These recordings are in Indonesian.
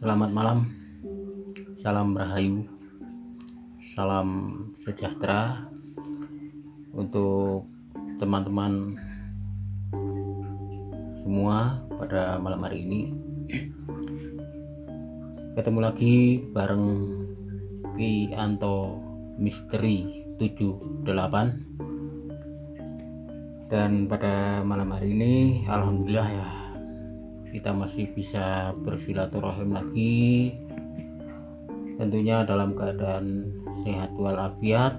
Selamat malam, salam rahayu, salam sejahtera untuk teman-teman semua pada malam hari ini. Ketemu lagi bareng Ki Anto Misteri 78. Dan pada malam hari ini alhamdulillah ya, kita masih bisa bersilaturahim lagi, tentunya dalam keadaan sehat walafiat,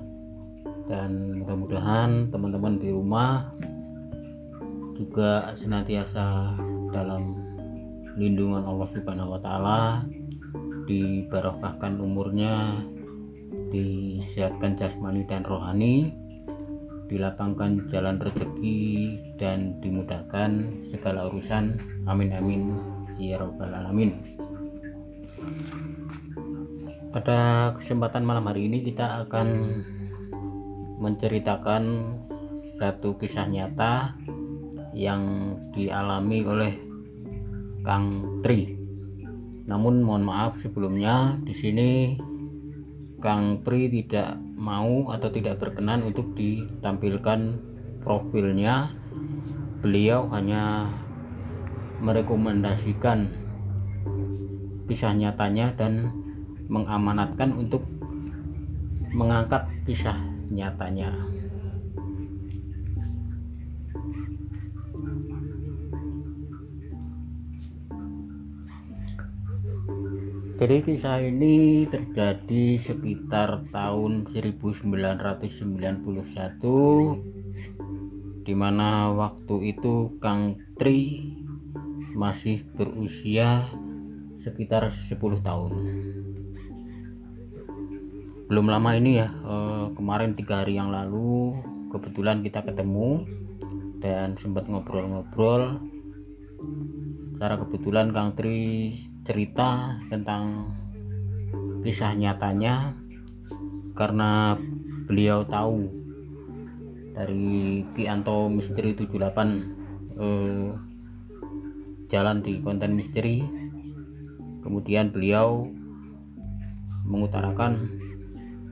dan mudah-mudahan teman-teman di rumah juga senantiasa dalam lindungan Allah Subhanahu wa Ta'ala, dibarokahkan umurnya, disehatkan jasmani dan rohani, dilapangkan jalan rezeki, dan dimudahkan segala urusan. Amin amin ya rabbal alamin. Pada kesempatan malam hari ini kita akan menceritakan satu kisah nyata yang dialami oleh Kang Tri. Namun mohon maaf sebelumnya, di sini Kang Pri tidak mau atau tidak berkenan untuk ditampilkan profilnya. Beliau hanya merekomendasikan kisah nyatanya dan mengamanatkan untuk mengangkat kisah nyatanya. Jadi kisah ini terjadi sekitar tahun 1991, dimana waktu itu Kang Tri masih berusia sekitar 10 tahun. Belum lama ini ya, kemarin 3 hari yang lalu kebetulan kita ketemu dan sempat ngobrol-ngobrol. Secara kebetulan Kang Tri cerita tentang kisah nyatanya karena beliau tahu dari Ki Anto Misteri 78 jalan di konten misteri. Kemudian beliau mengutarakan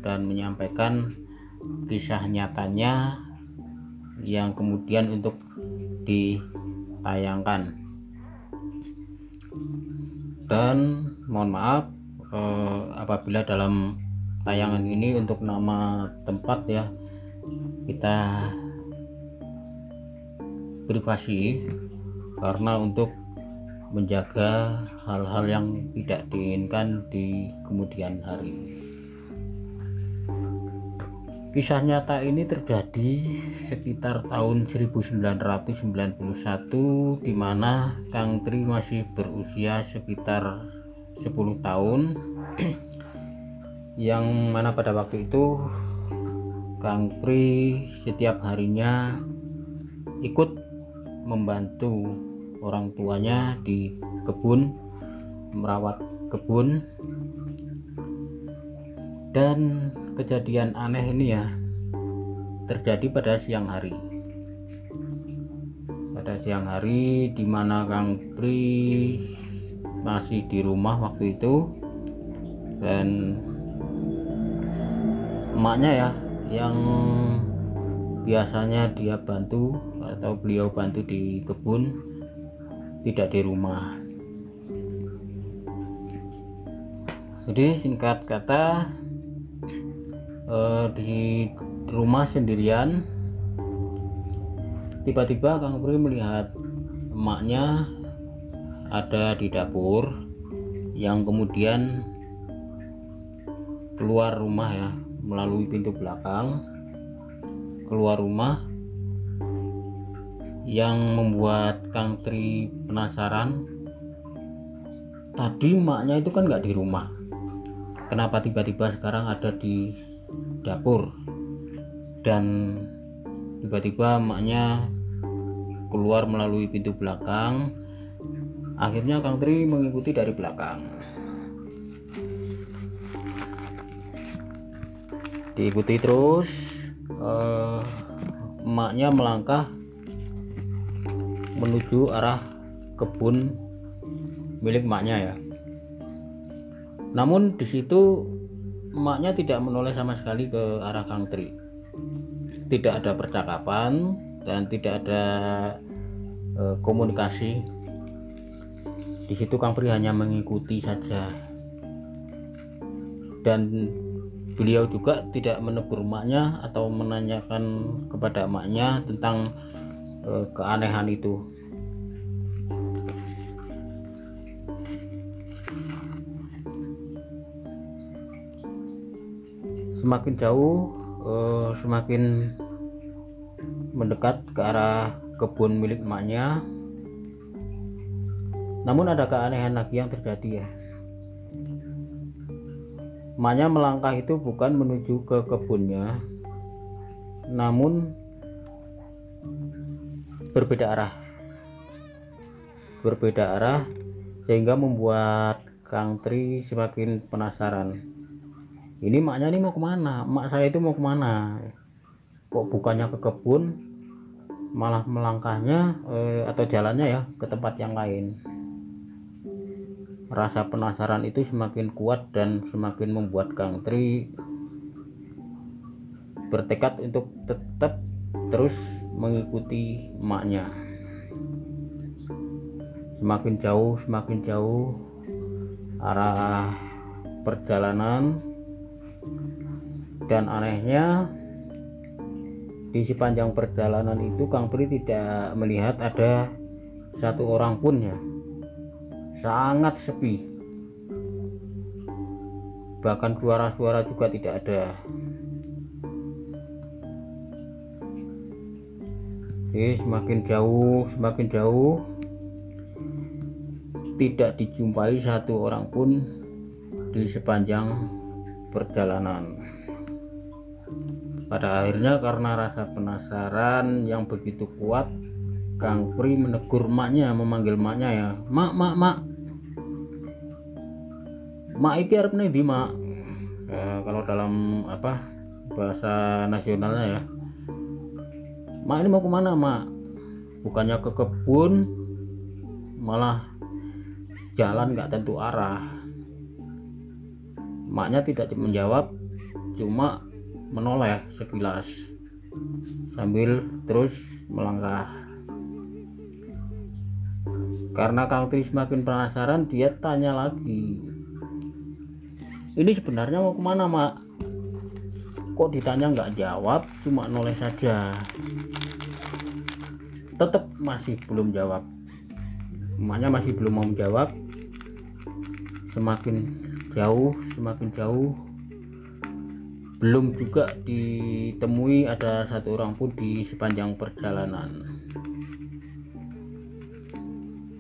dan menyampaikan kisah nyatanya yang kemudian untuk ditayangkan. Dan mohon maaf apabila dalam tayangan ini untuk nama tempat ya kita privasi, karena untuk menjaga hal-hal yang tidak diinginkan di kemudian hari. Kisah nyata ini terjadi sekitar tahun 1991, di mana Kang Tri masih berusia sekitar 10 tahun, yang mana pada waktu itu Kang Pri setiap harinya ikut membantu orang tuanya di kebun, merawat kebun. Dan kejadian aneh ini ya terjadi pada siang hari. Pada siang hari di mana Kang Pri masih di rumah waktu itu, dan emaknya ya yang biasanya dia bantu atau beliau bantu di kebun tidak di rumah. Jadi singkat kata, di rumah sendirian, tiba-tiba Kang Pri melihat emaknya ada di dapur yang kemudian keluar rumah ya, melalui pintu belakang keluar rumah, yang membuat Kang Tri penasaran. Tadi maknya itu kan nggak di rumah, kenapa tiba-tiba sekarang ada di dapur, dan tiba-tiba maknya keluar melalui pintu belakang. Akhirnya Kang Tri mengikuti dari belakang, diikuti terus. Emaknya melangkah menuju arah kebun milik emaknya ya. Namun di situ emaknya tidak menoleh sama sekali ke arah Kang Tri. Tidak ada percakapan dan tidak ada komunikasi. Di situ Kang Pri hanya mengikuti saja, dan beliau juga tidak menegur emaknya atau menanyakan kepada emaknya tentang keanehan itu. Semakin jauh, semakin mendekat ke arah kebun milik emaknya. Namun ada keanehan lagi yang terjadi ya. Emaknya melangkah itu bukan menuju ke kebunnya, namun berbeda arah, sehingga membuat Kang Tri semakin penasaran. Ini emaknya ini mau kemana? Emak saya itu mau kemana? Kok bukannya ke kebun, malah melangkahnya atau jalannya ya ke tempat yang lain. Rasa penasaran itu semakin kuat dan semakin membuat Kang Tri bertekad untuk tetap terus mengikuti emaknya. Semakin jauh arah perjalanan, dan anehnya di sepanjang perjalanan itu Kang Pri tidak melihat ada satu orang pun ya. Sangat sepi, bahkan suara-suara juga tidak ada. Semakin jauh tidak dijumpai satu orang pun di sepanjang perjalanan. Pada akhirnya karena rasa penasaran yang begitu kuat, Kang Pri menegur emaknya, memanggil emaknya ya. Mak iki arep ndi, Mak? Kalau dalam bahasa nasionalnya ya. Mak ini mau kemana, Mak? Bukannya ke kebun, malah jalan nggak tentu arah. Maknya tidak menjawab, cuma menoleh sekilas sambil terus melangkah. Karena Kang Tri semakin penasaran, dia tanya lagi, ini sebenarnya mau kemana, Mak? Kok ditanya nggak jawab, cuma noleh saja. Tetap masih belum jawab. Emaknya masih belum mau jawab. Semakin jauh, belum juga ditemui ada satu orang pun di sepanjang perjalanan.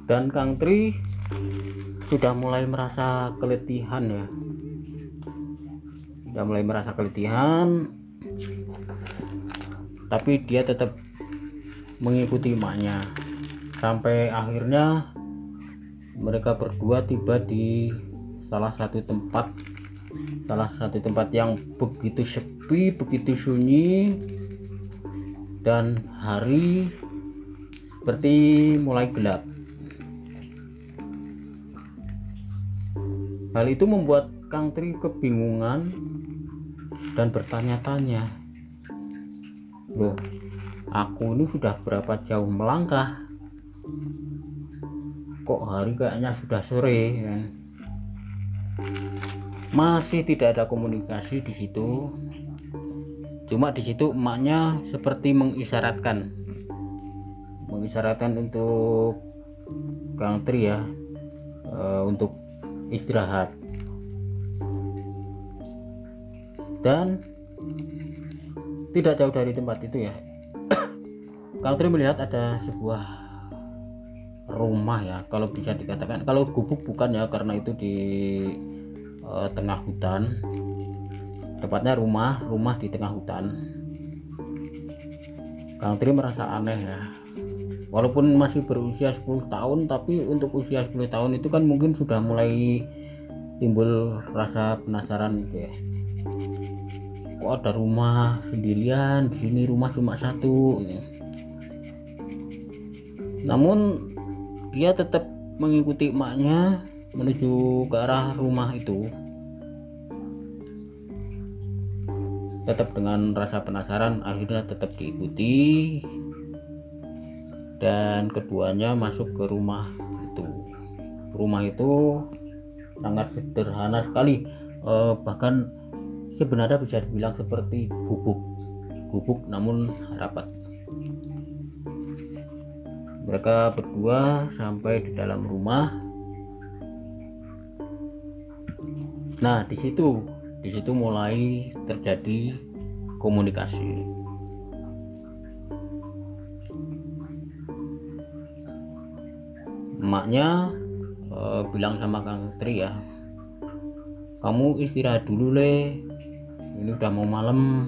Dan Kang Tri sudah mulai merasa keletihan ya. Tapi dia tetap mengikuti emaknya sampai akhirnya mereka berdua tiba di salah satu tempat yang begitu sepi, begitu sunyi, dan hari seperti mulai gelap. Hal itu membuat Kang Tri kebingungan dan bertanya-tanya, loh, aku ini sudah berapa jauh melangkah, kok hari kayaknya sudah sore kan? Masih tidak ada komunikasi di situ. Cuma di situ emaknya seperti mengisyaratkan untuk Kang Tri ya, untuk istirahat. Dan tidak jauh dari tempat itu ya, Kang Tri melihat ada sebuah rumah ya, kalau bisa dikatakan, kalau gubuk bukan ya, karena itu di tengah hutan, tepatnya rumah di tengah hutan. Kang Tri merasa aneh ya, walaupun masih berusia 10 tahun, tapi untuk usia 10 tahun itu kan mungkin sudah mulai timbul rasa penasaran ya. Kok ada rumah sendirian di sini, rumah cuma satu. Namun dia tetap mengikuti emaknya menuju ke arah rumah itu, tetap dengan rasa penasaran. Akhirnya tetap diikuti dan keduanya masuk ke rumah itu. Rumah itu sangat sederhana sekali, bahkan sebenarnya bisa dibilang seperti gubuk namun rapat. Mereka berdua sampai di dalam rumah. Nah, di situ mulai terjadi komunikasi. Emaknya bilang sama Kang Tri ya, kamu istirahat dulu Le, ini udah mau malam.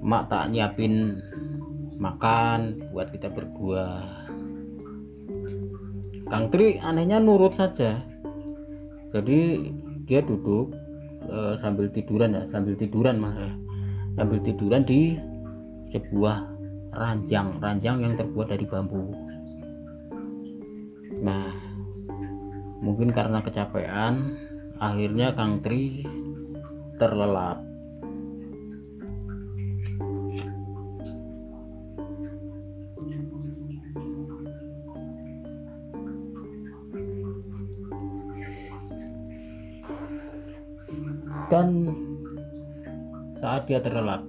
Mak tak nyiapin makan buat kita berdua. Kang Tri anehnya nurut saja. Jadi dia duduk sambil tiduran di sebuah ranjang yang terbuat dari bambu. Nah, mungkin karena kecapean, akhirnya Kang Tri terlelap. Dan saat dia terlelap,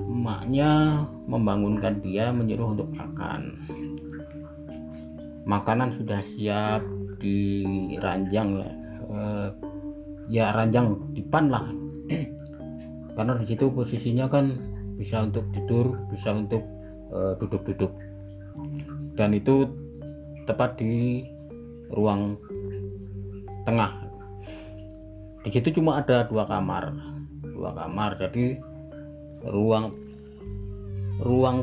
emaknya membangunkan dia, menyuruh untuk makan. Makanan sudah siap di ranjang ya, ranjang dipan lah. Karena di situ posisinya kan bisa untuk tidur, bisa untuk duduk-duduk, dan itu tepat di ruang tengah. Di situ cuma ada dua kamar, jadi ruang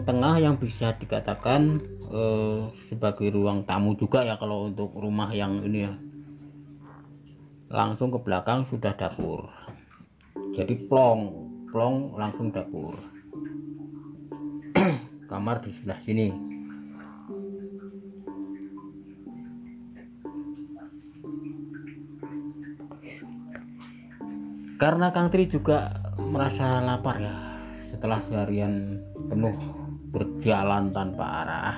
tengah yang bisa dikatakan sebagai ruang tamu juga ya kalau untuk rumah yang ini ya. Langsung ke belakang sudah dapur, jadi plong langsung dapur. Kamar di sebelah sini. Karena Kang Tri juga merasa lapar ya, setelah seharian penuh berjalan tanpa arah.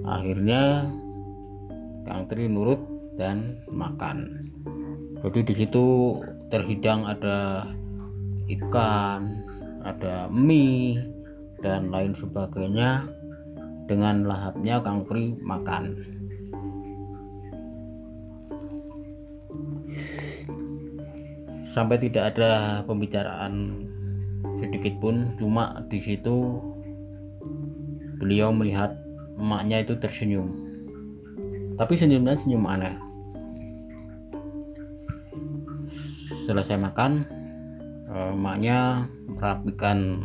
Akhirnya Kang Tri nurut dan makan. Jadi di situ terhidang ada ikan, ada mie dan lain sebagainya. Dengan lahapnya Kang Tri makan. Sampai tidak ada pembicaraan sedikit pun, cuma di situ beliau melihat emaknya itu tersenyum, tapi senyumnya senyum aneh. Selesai makan, emaknya merapikan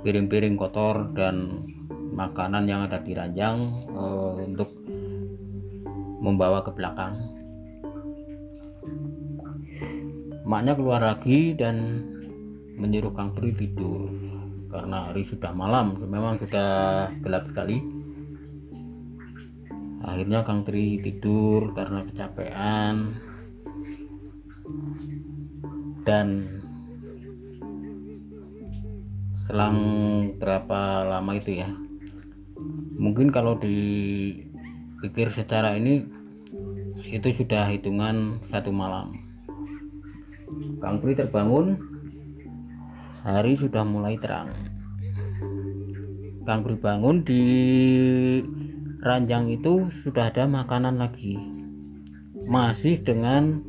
piring-piring kotor dan makanan yang ada di ranjang untuk membawa ke belakang. Emaknya keluar lagi dan menyuruh Kang Tri tidur karena hari sudah malam, memang sudah gelap sekali. Akhirnya Kang Tri tidur karena kecapean. Dan selang berapa lama itu ya, mungkin kalau dipikir secara ini itu sudah hitungan satu malam. Kang Pri terbangun, hari sudah mulai terang. Kang Pri bangun, di ranjang itu sudah ada makanan lagi, masih dengan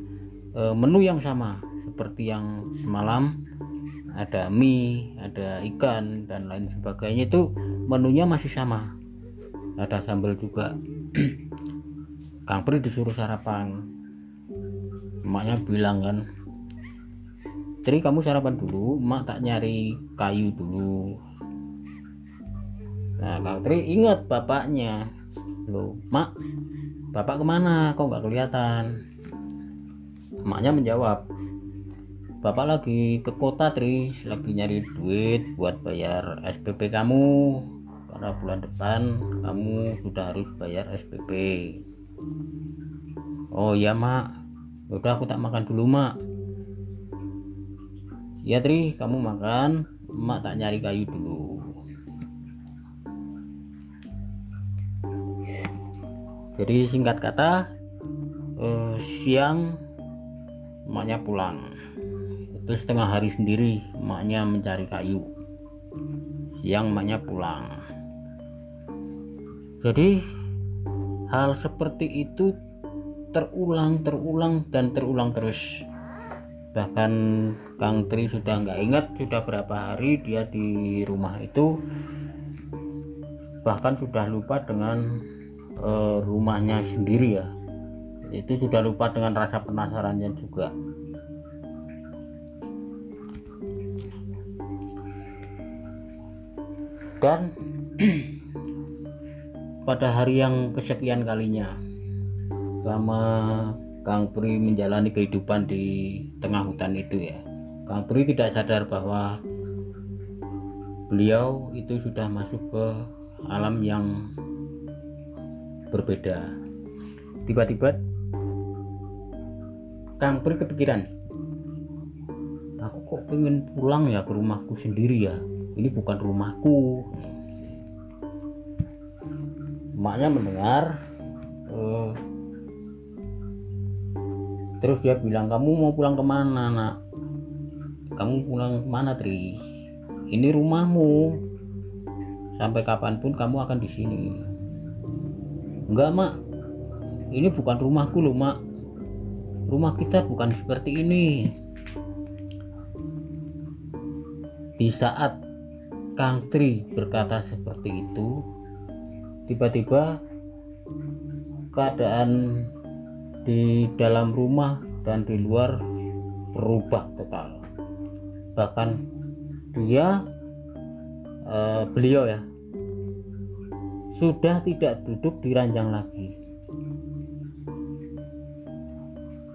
menu yang sama seperti yang semalam. Ada mie, ada ikan dan lain sebagainya, itu menunya masih sama, ada sambal juga. Kang Pri disuruh sarapan. Emaknya bilang kan, Tri kamu sarapan dulu, emak tak nyari kayu dulu. Nah Kang Tri ingat bapaknya, loh mak, bapak kemana kok nggak kelihatan? Emaknya menjawab, bapak lagi ke kota Tri, lagi nyari duit buat bayar SPP kamu, karena bulan depan kamu sudah harus bayar SPP. Oh iya mak, udah aku tak makan dulu mak. Ya Tri kamu makan, emak tak nyari kayu dulu. Jadi singkat kata, siang emaknya pulang, itu setengah hari sendiri emaknya mencari kayu. Siang emaknya pulang. Jadi hal seperti itu terulang dan terulang terus. Bahkan Kang Tri sudah nggak ingat sudah berapa hari dia di rumah itu, bahkan sudah lupa dengan rumahnya sendiri ya, itu sudah lupa dengan rasa penasarannya juga. Dan pada hari yang kesekian kalinya selama Kang Pri menjalani kehidupan di tengah hutan itu ya, Kang Pri tidak sadar bahwa beliau itu sudah masuk ke alam yang berbeda. Tiba-tiba Kang Pri kepikiran, aku kok pengen pulang ya ke rumahku sendiri ya, ini bukan rumahku. Emaknya mendengar, terus dia bilang, kamu mau pulang kemana nak? Kamu pulang kemana Tri? Ini rumahmu, sampai kapanpun kamu akan di sini. Enggak mak, ini bukan rumahku loh mak, rumah kita bukan seperti ini. Di saat Kang Tri berkata seperti itu, tiba-tiba keadaan di dalam rumah dan di luar berubah total. Bahkan beliau ya sudah tidak duduk di ranjang lagi.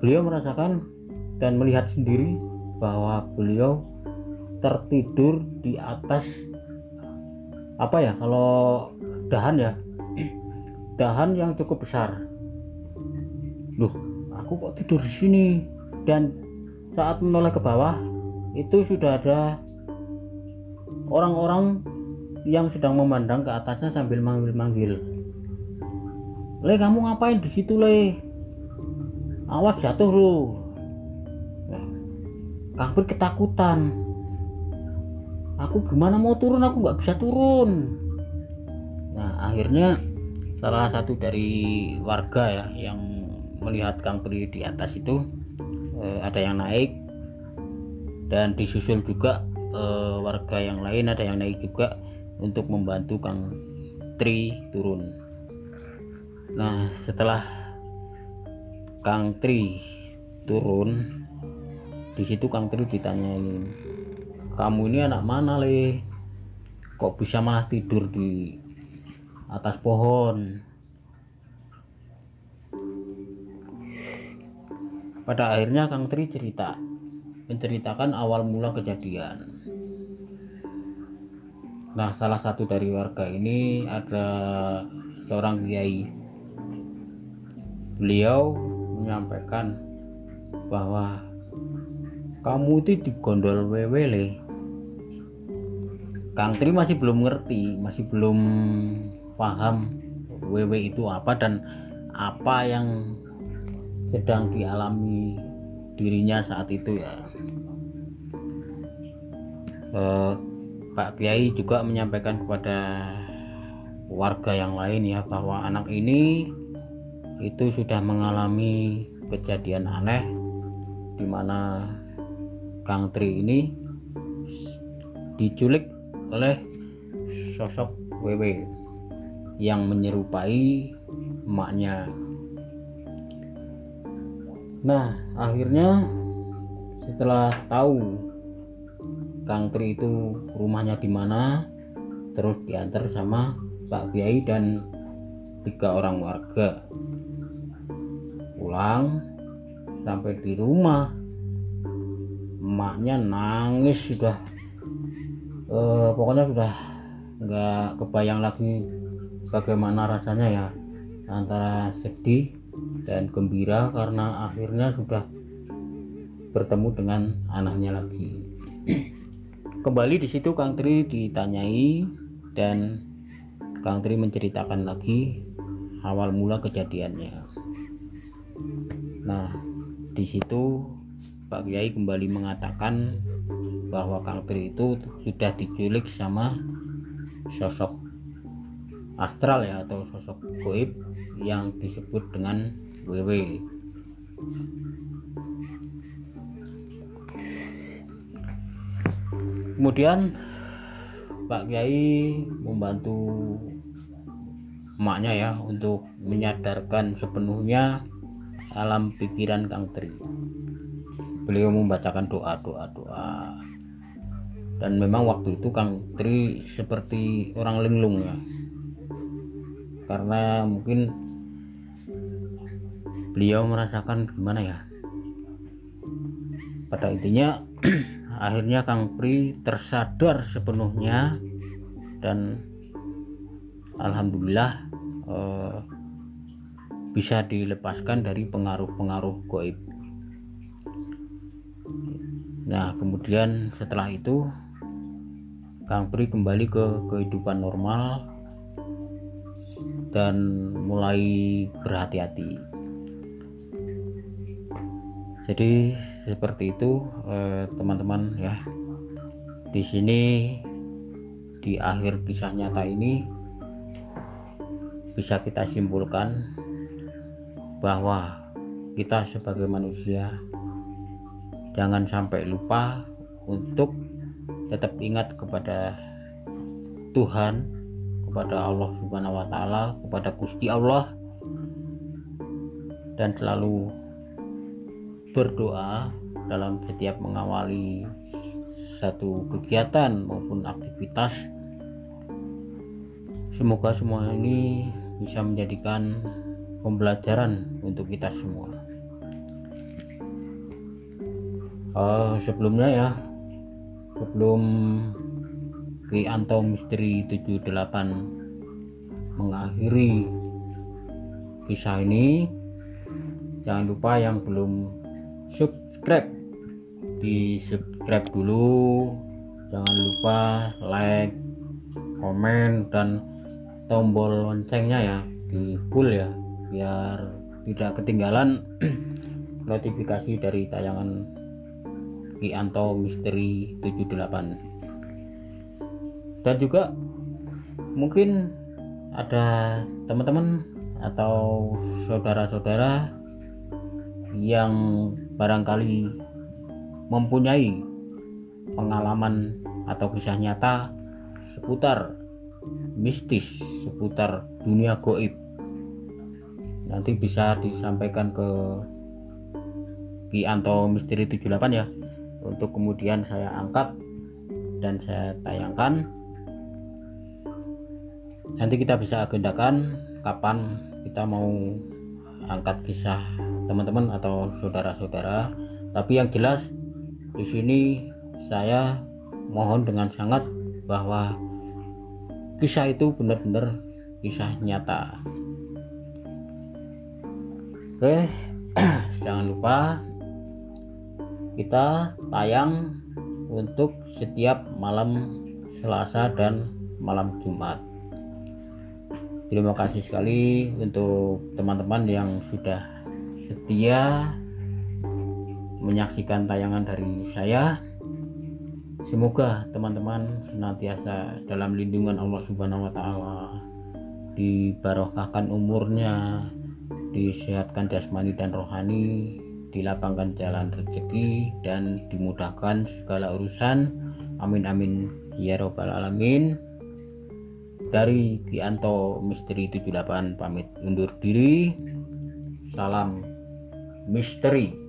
Beliau merasakan dan melihat sendiri bahwa beliau tertidur di atas apa ya, kalau dahan ya, dahan yang cukup besar. Loh, aku kok tidur di sini? Dan saat menoleh ke bawah itu sudah ada orang-orang yang sedang memandang ke atasnya sambil manggil-manggil. Le, kamu ngapain di situ le? Awas jatuh lo. Kang Pri ketakutan. Aku gimana mau turun? Aku nggak bisa turun. Nah akhirnya salah satu dari warga ya yang melihat Kang Pri di atas itu, ada yang naik dan disusul juga warga yang lain, ada yang naik juga untuk membantu Kang Tri turun. Nah setelah Kang Tri turun, di situ Kang Tri ditanyain, kamu ini anak mana le? Kok bisa malah tidur di atas pohon? Pada akhirnya Kang Tri menceritakan awal mula kejadian. Nah salah satu dari warga ini ada seorang kiai. Beliau menyampaikan bahwa kamu itu digondol wewe le. Kang Tri masih belum ngerti, masih belum paham wewe itu apa dan apa yang sedang dialami dirinya saat itu ya. Pak Kiai juga menyampaikan kepada warga yang lain ya, bahwa anak ini itu sudah mengalami kejadian aneh di mana Kang Tri ini diculik oleh sosok Wewe yang menyerupai emaknya. Nah, akhirnya setelah tahu Kang Tri itu rumahnya di mana, terus diantar sama Pak Kiai dan 3 orang warga pulang. Sampai di rumah emaknya nangis, sudah pokoknya sudah nggak kebayang lagi bagaimana rasanya ya, antara sedih dan gembira karena akhirnya sudah bertemu dengan anaknya lagi. Kembali di situ Kang Tri ditanyai dan Kang Tri menceritakan lagi awal mula kejadiannya. Nah, di situ Pak Kiai kembali mengatakan bahwa Kang Tri itu sudah diculik sama sosok astral ya, atau sosok goib yang disebut dengan Wewe. Kemudian Pak Kiai membantu emaknya ya untuk menyadarkan sepenuhnya alam pikiran Kang Tri. Beliau membacakan doa dan memang waktu itu Kang Tri seperti orang linglung ya, karena mungkin beliau merasakan gimana ya, pada intinya akhirnya Kang Pri tersadar sepenuhnya dan alhamdulillah bisa dilepaskan dari pengaruh-pengaruh goib. Nah, kemudian setelah itu Kang Pri kembali ke kehidupan normal dan mulai berhati-hati. Jadi seperti itu teman-teman ya. Di sini di akhir kisah nyata ini bisa kita simpulkan bahwa kita sebagai manusia jangan sampai lupa untuk tetap ingat kepada Tuhan, kepada Allah Subhanahu wa Ta'ala, kepada Gusti Allah, dan selalu berdoa dalam setiap mengawali satu kegiatan maupun aktivitas. Semoga semua ini bisa menjadikan pembelajaran untuk kita semua. Sebelumnya ya, sebelum Ki Anto Misteri 78 mengakhiri kisah ini, jangan lupa yang belum subscribe, di subscribe dulu. Jangan lupa like, komen, dan tombol loncengnya ya di full ya, biar tidak ketinggalan notifikasi dari tayangan Ki Anto Misteri 78. Dan juga mungkin ada teman-teman atau saudara-saudara yang barangkali mempunyai pengalaman atau kisah nyata seputar mistis, seputar dunia gaib, nanti bisa disampaikan ke Ki Anto Misteri 78 ya, untuk kemudian saya angkat dan saya tayangkan. Nanti kita bisa agendakan kapan kita mau angkat kisah teman-teman atau saudara-saudara. Tapi yang jelas di sini saya mohon dengan sangat bahwa kisah itu benar-benar kisah nyata. Oke, jangan lupa kita tayang untuk setiap malam Selasa dan malam Jumat. Terima kasih sekali untuk teman-teman yang sudah setia menyaksikan tayangan dari saya. Semoga teman-teman senantiasa dalam lindungan Allah Subhanahu wa Ta'ala, dibarokahkan umurnya, disehatkan jasmani dan rohani, dilapangkan jalan rezeki, dan dimudahkan segala urusan. Amin amin ya robbal alamin. Dari Gianto Misteri 78 pamit undur diri. Salam misteri.